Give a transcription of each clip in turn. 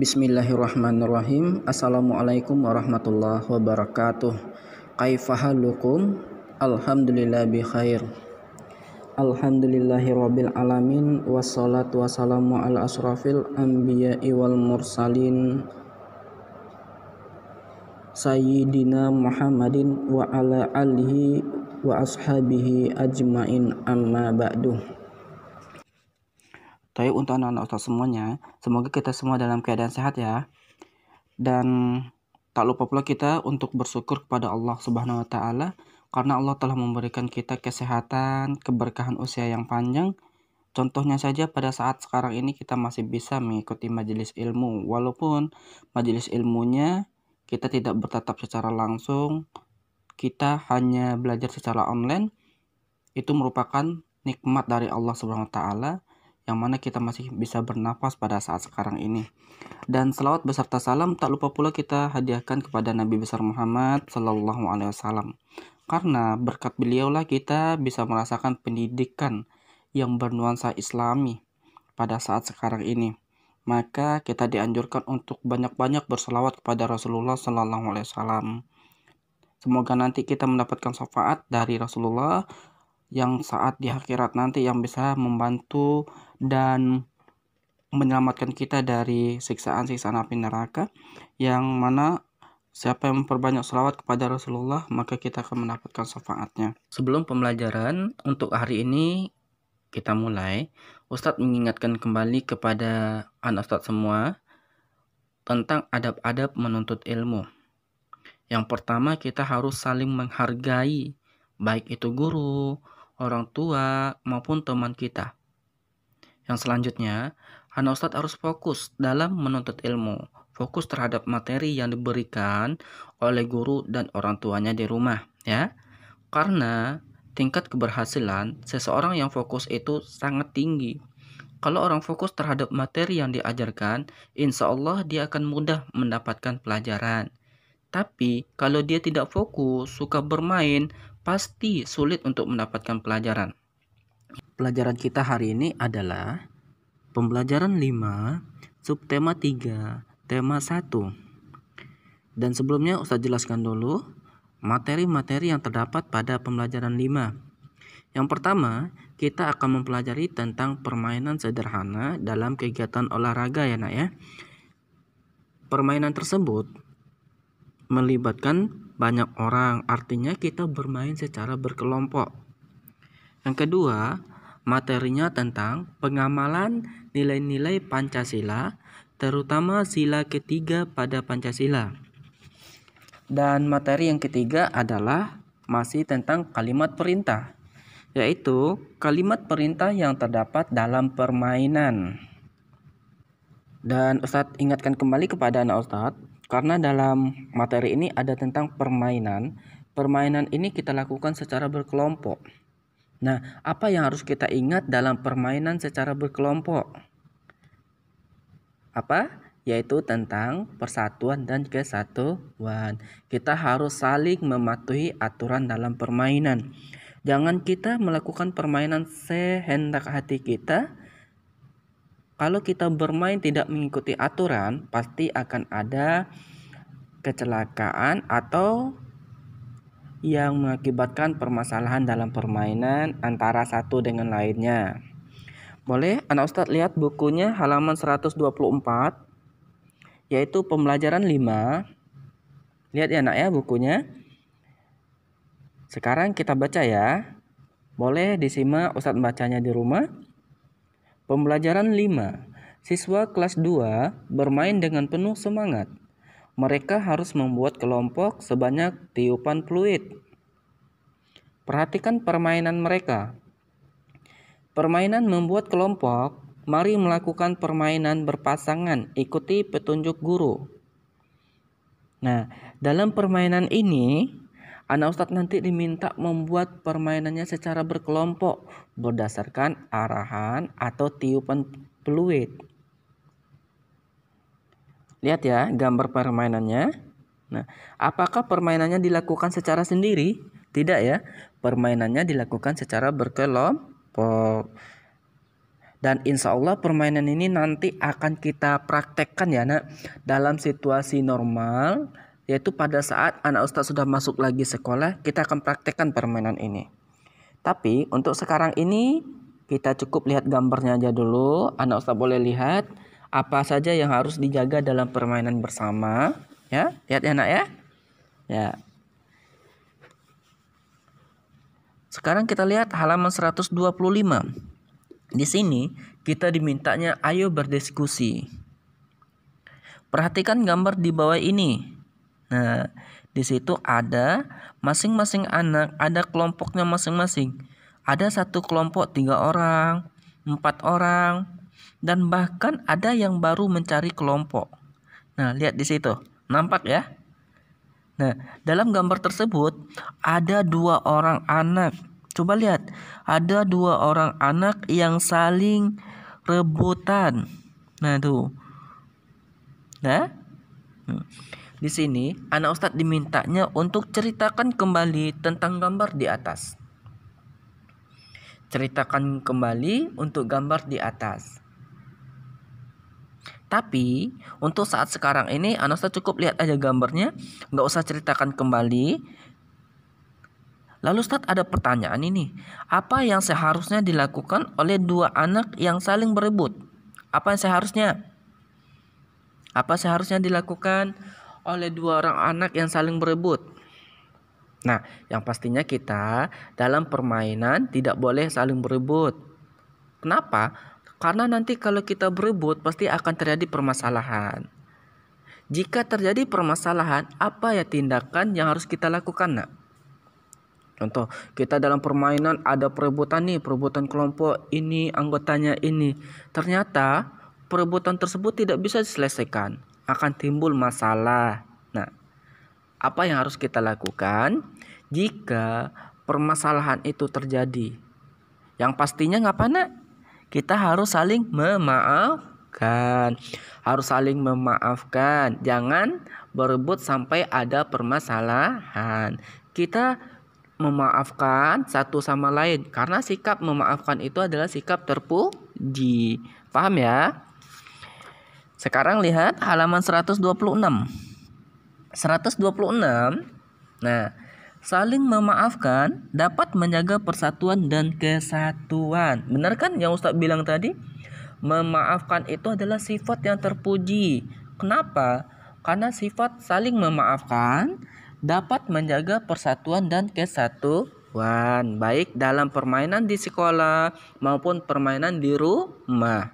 Bismillahirrahmanirrahim. Assalamualaikum warahmatullahi wabarakatuh. Kaifa halukum? Alhamdulillah bi khair. Alhamdulillahirabbil alamin wassalatu wassalamu ala asrafil anbiya'i wal mursalin sayyidina Muhammadin wa ala alihi wa ashabihi ajmain, amma ba'du. Tapi untuk anak-anak Ustaz semuanya, semoga kita semua dalam keadaan sehat ya. Dan tak lupa pula kita untuk bersyukur kepada Allah Subhanahu wa taala karena Allah telah memberikan kita kesehatan, keberkahan usia yang panjang. Contohnya saja pada saat sekarang ini kita masih bisa mengikuti majelis ilmu, walaupun majelis ilmunya kita tidak bertatap secara langsung, kita hanya belajar secara online. Itu merupakan nikmat dari Allah Subhanahu wa taala yang mana kita masih bisa bernafas pada saat sekarang ini. Dan selawat beserta salam tak lupa pula kita hadiahkan kepada Nabi besar Muhammad Sallallahu Alaihi Wasallam. Karena berkat beliaulah kita bisa merasakan pendidikan yang bernuansa Islami pada saat sekarang ini. Maka kita dianjurkan untuk banyak-banyak berselawat kepada Rasulullah Sallallahu Alaihi Wasallam. Semoga nanti kita mendapatkan syafaat dari Rasulullah yang saat di akhirat nanti yang bisa membantu dan menyelamatkan kita dari siksaan-siksaan api neraka, yang mana siapa yang memperbanyak selawat kepada Rasulullah maka kita akan mendapatkan syafaatnya. Sebelum pembelajaran untuk hari ini kita mulai, Ustadz mengingatkan kembali kepada anak Ustadz semua tentang adab-adab menuntut ilmu. Yang pertama, kita harus saling menghargai, baik itu guru, orang tua, maupun teman kita. Yang selanjutnya, anak Ustadz harus fokus dalam menuntut ilmu, fokus terhadap materi yang diberikan oleh guru dan orang tuanya di rumah, ya. Karena tingkat keberhasilan seseorang yang fokus itu sangat tinggi. Kalau orang fokus terhadap materi yang diajarkan, insya Allah dia akan mudah mendapatkan pelajaran. Tapi kalau dia tidak fokus, suka bermain, pasti sulit untuk mendapatkan pelajaran. Pelajaran kita hari ini adalah pembelajaran 5, subtema 3, tema 1. Dan sebelumnya Ustaz jelaskan dulu materi-materi yang terdapat pada pembelajaran 5. Yang pertama, kita akan mempelajari tentang permainan sederhana dalam kegiatan olahraga ya nak ya. Permainan tersebut melibatkan banyak orang, artinya kita bermain secara berkelompok. Yang kedua, materinya tentang pengamalan nilai-nilai Pancasila, terutama sila ketiga pada Pancasila. Dan materi yang ketiga adalah masih tentang kalimat perintah, yaitu kalimat perintah yang terdapat dalam permainan. Dan Ustadz ingatkan kembali kepada anak Ustadz, karena dalam materi ini ada tentang permainan. Permainan ini kita lakukan secara berkelompok. Nah, apa yang harus kita ingat dalam permainan secara berkelompok? Apa? Yaitu tentang persatuan dan kesatuan. Kita harus saling mematuhi aturan dalam permainan. Jangan kita melakukan permainan sehendak hati kita. Kalau kita bermain tidak mengikuti aturan, pasti akan ada kecelakaan atau yang mengakibatkan permasalahan dalam permainan antara satu dengan lainnya. Boleh anak Ustadz lihat bukunya halaman 124, yaitu pembelajaran 5. Lihat ya nak ya bukunya. Sekarang kita baca ya. Boleh disimak Ustadz bacanya di rumah. Pembelajaran 5. Siswa kelas 2 bermain dengan penuh semangat. Mereka harus membuat kelompok sebanyak tiupan fluid. Perhatikan permainan mereka. Permainan membuat kelompok. Mari melakukan permainan berpasangan. Ikuti petunjuk guru. Nah, dalam permainan ini, anak Ustadz nanti diminta membuat permainannya secara berkelompok berdasarkan arahan atau tiupan fluid. Lihat ya gambar permainannya. Nah, apakah permainannya dilakukan secara sendiri? Tidak ya. Permainannya dilakukan secara berkelompok. Dan insya Allah permainan ini nanti akan kita praktekkan ya nak, dalam situasi normal, yaitu pada saat anak Ustadz sudah masuk lagi sekolah, kita akan praktekkan permainan ini. Tapi untuk sekarang ini kita cukup lihat gambarnya aja dulu. Anak Ustadz boleh lihat apa saja yang harus dijaga dalam permainan bersama. Ya, lihat ya nak ya. Ya. Sekarang kita lihat halaman 125. Di sini kita dimintanya ayo berdiskusi. Perhatikan gambar di bawah ini. Nah, di situ ada masing-masing anak, ada kelompoknya masing-masing. Ada satu kelompok 3 orang, 4 orang, dan bahkan ada yang baru mencari kelompok. Nah, lihat di situ. Nampak ya? Nah, dalam gambar tersebut ada 2 orang anak. Coba lihat, ada 2 orang anak yang saling rebutan. Nah, tuh. Nah, di sini anak Ustadz dimintanya untuk ceritakan kembali tentang gambar di atas. Ceritakan kembali untuk gambar di atas. Tapi untuk saat sekarang ini anak Ustadz cukup lihat aja gambarnya, nggak usah ceritakan kembali. Lalu Ustadz ada pertanyaan ini, apa yang seharusnya dilakukan oleh 2 anak yang saling berebut? Apa yang seharusnya? Apa seharusnya dilakukan oleh 2 orang anak yang saling berebut? Nah, yang pastinya kita dalam permainan tidak boleh saling berebut. Kenapa? Karena nanti kalau kita berebut pasti akan terjadi permasalahan. Jika terjadi permasalahan, apa ya tindakan yang harus kita lakukan, nak? Contoh, kita dalam permainan ada perebutan nih, perebutan kelompok ini, anggotanya ini. Ternyata perebutan tersebut tidak bisa diselesaikan, akan timbul masalah. Nah, apa yang harus kita lakukan jika permasalahan itu terjadi? Yang pastinya ngapain, nak? Kita harus saling memaafkan. Harus saling memaafkan. Jangan berebut sampai ada permasalahan. Kita memaafkan satu sama lain, karena sikap memaafkan itu adalah sikap terpuji. Paham ya? Sekarang lihat halaman 126. 126. Nah, saling memaafkan dapat menjaga persatuan dan kesatuan. Benar kan yang Ustadz bilang tadi? Memaafkan itu adalah sifat yang terpuji. Kenapa? Karena sifat saling memaafkan dapat menjaga persatuan dan kesatuan, baik dalam permainan di sekolah maupun permainan di rumah.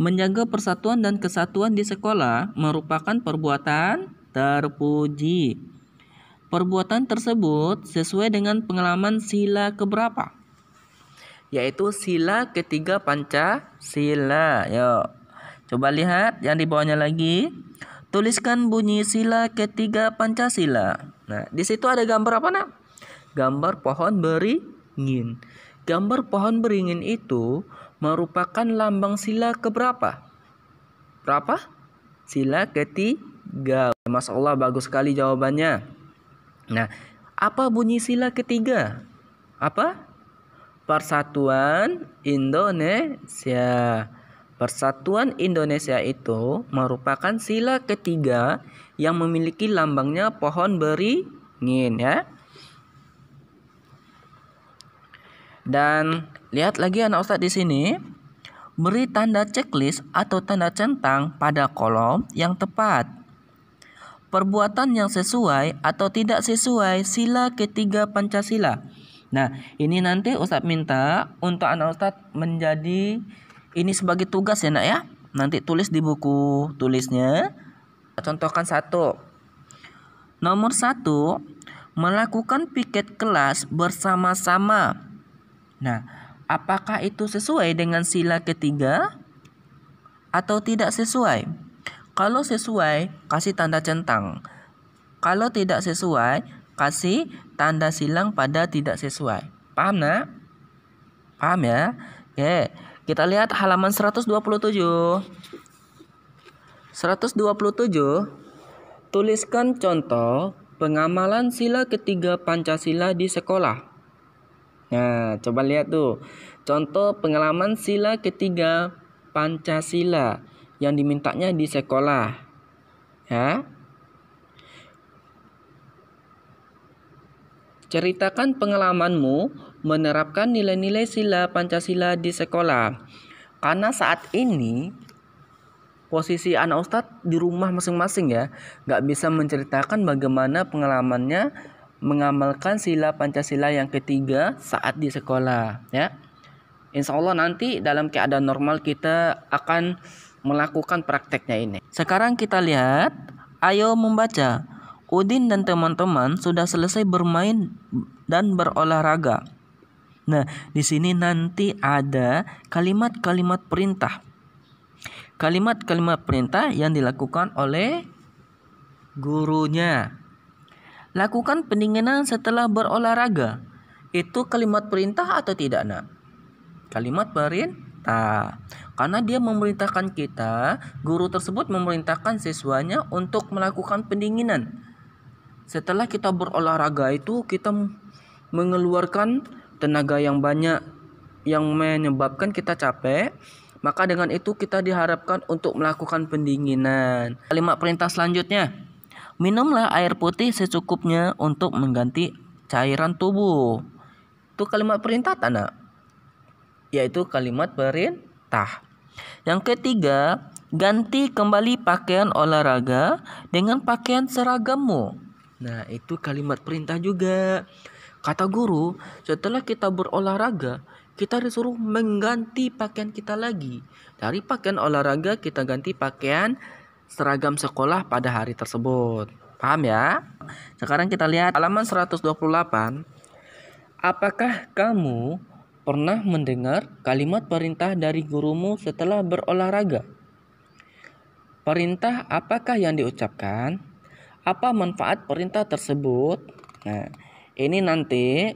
Menjaga persatuan dan kesatuan di sekolah merupakan perbuatan terpuji. Perbuatan tersebut sesuai dengan pengalaman sila keberapa? Yaitu sila ketiga Pancasila. Yuk, coba lihat yang di bawahnya lagi. Tuliskan bunyi sila ketiga Pancasila. Nah, di situ ada gambar apa, nak? Gambar pohon beringin. Gambar pohon beringin itu merupakan lambang sila keberapa? Berapa? Sila ketiga. Masya Allah, bagus sekali jawabannya. Nah, apa bunyi sila ketiga? Apa? Persatuan Indonesia. Persatuan Indonesia itu merupakan sila ketiga yang memiliki lambangnya pohon beringin ya. Dan lihat lagi anak Ustadz di sini. Beri tanda checklist atau tanda centang pada kolom yang tepat. Perbuatan yang sesuai atau tidak sesuai sila ketiga Pancasila. Nah, ini nanti Ustadz minta untuk anak Ustadz menjadi ini sebagai tugas ya, nak ya. Nanti tulis di buku tulisnya. Contohkan 1. Nomor 1, melakukan piket kelas bersama-sama. Nah, apakah itu sesuai dengan sila ketiga atau tidak sesuai? Kalau sesuai, kasih tanda centang. Kalau tidak sesuai, kasih tanda silang pada tidak sesuai. Paham, nak? Paham ya? Oke. Kita lihat halaman 127. 127. Tuliskan contoh pengamalan sila ketiga Pancasila di sekolah. Nah, coba lihat tuh. Contoh pengalaman sila ketiga Pancasila yang dimintanya di sekolah. Ya. Ceritakan pengalamanmu menerapkan nilai-nilai sila Pancasila di sekolah. Karena saat ini posisi anak ustadz di rumah masing-masing ya, nggak bisa menceritakan bagaimana pengalamannya mengamalkan sila Pancasila yang ketiga saat di sekolah ya. Insya Allah nanti dalam keadaan normal kita akan melakukan prakteknya ini. Sekarang kita lihat, ayo membaca. Udin dan teman-teman sudah selesai bermain dan berolahraga. Nah, di sini nanti ada kalimat-kalimat perintah. Kalimat-kalimat perintah yang dilakukan oleh gurunya. Lakukan pendinginan setelah berolahraga. Itu kalimat perintah atau tidak, Nak? Kalimat perintah. Karena dia memerintahkan kita, guru tersebut memerintahkan siswanya untuk melakukan pendinginan. Setelah kita berolahraga itu kita mengeluarkan tenaga yang banyak yang menyebabkan kita capek. Maka dengan itu kita diharapkan untuk melakukan pendinginan. Kalimat perintah selanjutnya. Minumlah air putih secukupnya untuk mengganti cairan tubuh. Itu kalimat perintah tak? Yaitu kalimat perintah. Yang ketiga, ganti kembali pakaian olahraga dengan pakaian seragammu. Nah, itu kalimat perintah juga. Kata guru, setelah kita berolahraga, kita disuruh mengganti pakaian kita lagi. Dari pakaian olahraga kita ganti pakaian seragam sekolah pada hari tersebut. Paham ya? Sekarang kita lihat halaman 128. Apakah kamu pernah mendengar kalimat perintah dari gurumu setelah berolahraga? Perintah apakah yang diucapkan? Apa manfaat perintah tersebut? Nah, ini nanti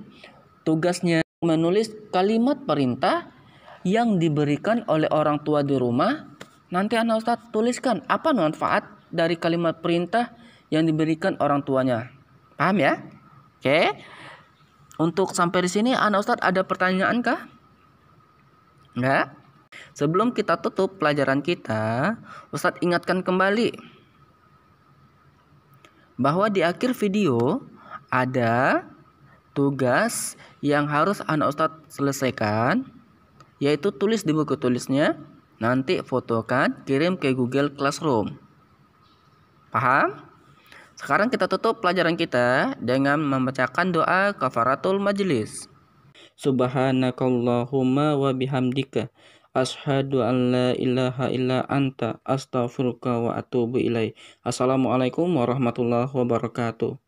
tugasnya menulis kalimat perintah yang diberikan oleh orang tua di rumah. Nanti anak ustadz tuliskan apa manfaat dari kalimat perintah yang diberikan orang tuanya. Paham ya? Oke. Untuk sampai di sini anak ustadz ada pertanyaan kah? Enggak? Sebelum kita tutup pelajaran kita, ustadz ingatkan kembali bahwa di akhir video ada tugas yang harus anak ustadz selesaikan, yaitu tulis di buku tulisnya, nanti fotokan, kirim ke Google Classroom. Paham? Sekarang kita tutup pelajaran kita dengan membacakan doa kafaratul majlis. Subhanakallahumma wa bihamdika asyhadu an la ilaha illa anta astaghfiruka wa atubu ilaik. Assalamualaikum warahmatullahi wabarakatuh.